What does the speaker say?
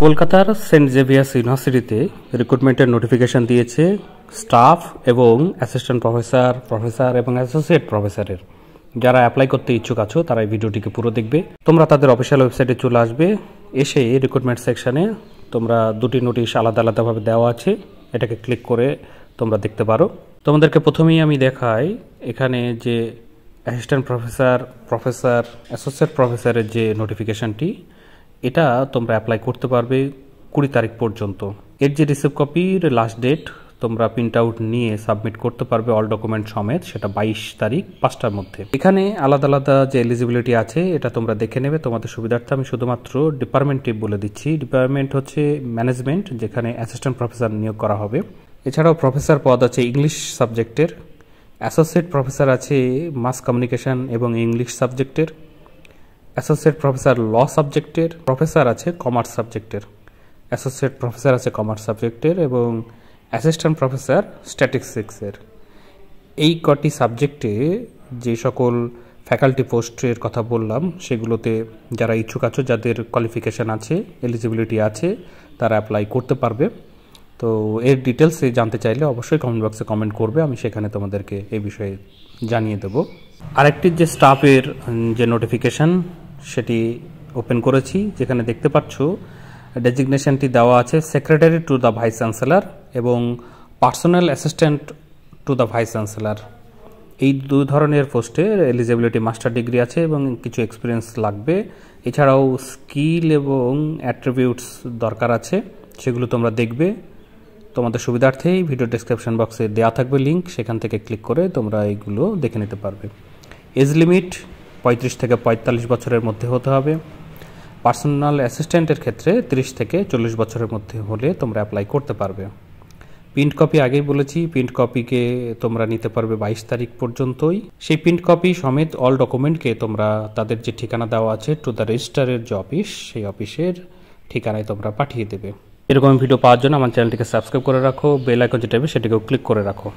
কলকাতার Saint Xavier's ইউনিভার্সিটিতে রিক্রুটমেন্টের notification দিয়েছে স্টাফ এবং অ্যাসিস্ট্যান্ট প্রফেসর এবং অ্যাসোসিয়েট প্রফেসরের। যারা অ্যাপ্লাই করতে ইচ্ছুক আছো তারা এই ভিডিওটিকে পুরো দেখবে। তোমরা তাদের অফিসিয়াল ওয়েবসাইটে চলে আসবে, এসে রিক্রুটমেন্ট সেকশনে তোমরা দুটি নোটিশ আলাদা আলাদাভাবে দেওয়া আছে, এটাকে ক্লিক করে তোমরা দেখতে পারো। তোমাদেরকে প্রথমেই আমি দেখাই এখানে যে অ্যাসিস্ট্যান্ট প্রফেসর অ্যাসোসিয়েট প্রফেসরের যে নোটিফিকেশনটি, এটা তোমরা অ্যাপ্লাই করতে পারবে 20 তারিখ পর্যন্ত। এর যে রিসিভ কপির লাস্ট ডেট তোমরা প্রিন্ট আউট নিয়ে সাবমিট করতে পারবে অল ডকুমেন্ট সমেত, সেটা 22 তারিখ 5টার মধ্যে। এখানে আলাদা আলাদা যে এলিজিবিলিটি আছে এটা তোমরা দেখে নেবে তোমাদের সুবিধার্থে। আমি শুধুমাত্র ডিপার্টমেন্টটি বলে দিচ্ছি। ডিপার্টমেন্ট হচ্ছে ম্যানেজমেন্ট, যেখানে অ্যাসিস্ট্যান্ট প্রফেসর নিয়োগ করা হবে। এছাড়াও প্রফেসর পদ আছে ইংলিশ সাবজেক্টের, অ্যাসোসিয়েট প্রফেসর আছে মাস কমিউনিকেশন এবং ইংলিশ সাবজেক্টের, অ্যাসোসিয়েট প্রফেসর ল সাবজেক্টের, প্রফেসর আছে কমার্স সাবজেক্টের, অ্যাসোসিয়েট প্রফেসর আছে কমার্স সাবজেক্টের এবং অ্যাসিস্ট্যান্ট প্রফেসর স্ট্যাটিস্টিক্সের। এই কটি সাবজেক্টে যে সকল ফ্যাকাল্টি পোস্টের কথা বললাম সেগুলোতে যারা ইচ্ছুক আছো, যাদের কোয়ালিফিকেশান আছে, এলিজিবিলিটি আছে, তারা অ্যাপ্লাই করতে পারবে। তো এর ডিটেলসে জানতে চাইলে অবশ্যই কমেন্ট বক্সে কমেন্ট করবে, আমি সেখানে তোমাদেরকে এই বিষয়ে জানিয়ে দেব। আরেকটি যে স্টাফের যে নোটিফিকেশান সেটি ওপেন করেছি, যেখানে দেখতে পাচ্ছ ডেজিগনেশনটি দেওয়া আছে secretary to the vice chancellor এবং personal assistant to the vice chancellor. এই দুই ধরনের পোস্টের এলিজিবিলিটি মাস্টার ডিগ্রি আছে এবং কিছু এক্সপিরিয়েন্স লাগবে। এছাড়াও স্কিল এবং অ্যাট্রিবিউটস দরকার আছে, সেগুলো তোমরা দেখবে। তোমাদের সুবিধার্থেই ভিডিও ডেসক্রিপশন বক্সে দেওয়া থাকবে লিঙ্ক, সেখান থেকে ক্লিক করে তোমরা এইগুলো দেখে নিতে পারবে। এজ লিমিট 35 থেকে 45 বছরের মধ্যে হতে হবে। পার্সোনাল অ্যাসিস্ট্যান্টের ক্ষেত্রে 30 থেকে 40 বছরের মধ্যে হলে তোমরা অ্যাপ্লাই করতে পারবে। প্রিন্ট কপি আগেই বলেছি, প্রিন্ট কপিকে তোমরা নিতে পারবে 22 তারিখ পর্যন্তই। সেই প্রিন্ট কপি সমেত অল ডকুমেন্টকে তোমরা তাদের যে ঠিকানা দেওয়া আছে টু দ্য রেজিস্ট্রারের যে অফিস, সেই অফিসের ঠিকানায় তোমরা পাঠিয়ে দেবে। এরকম ভিডিও পাওয়ার জন্য আমার চ্যানেলটিকে সাবস্ক্রাইব করে রাখো, বেল আইকন যেটা সেটিকেও ক্লিক করে রাখো।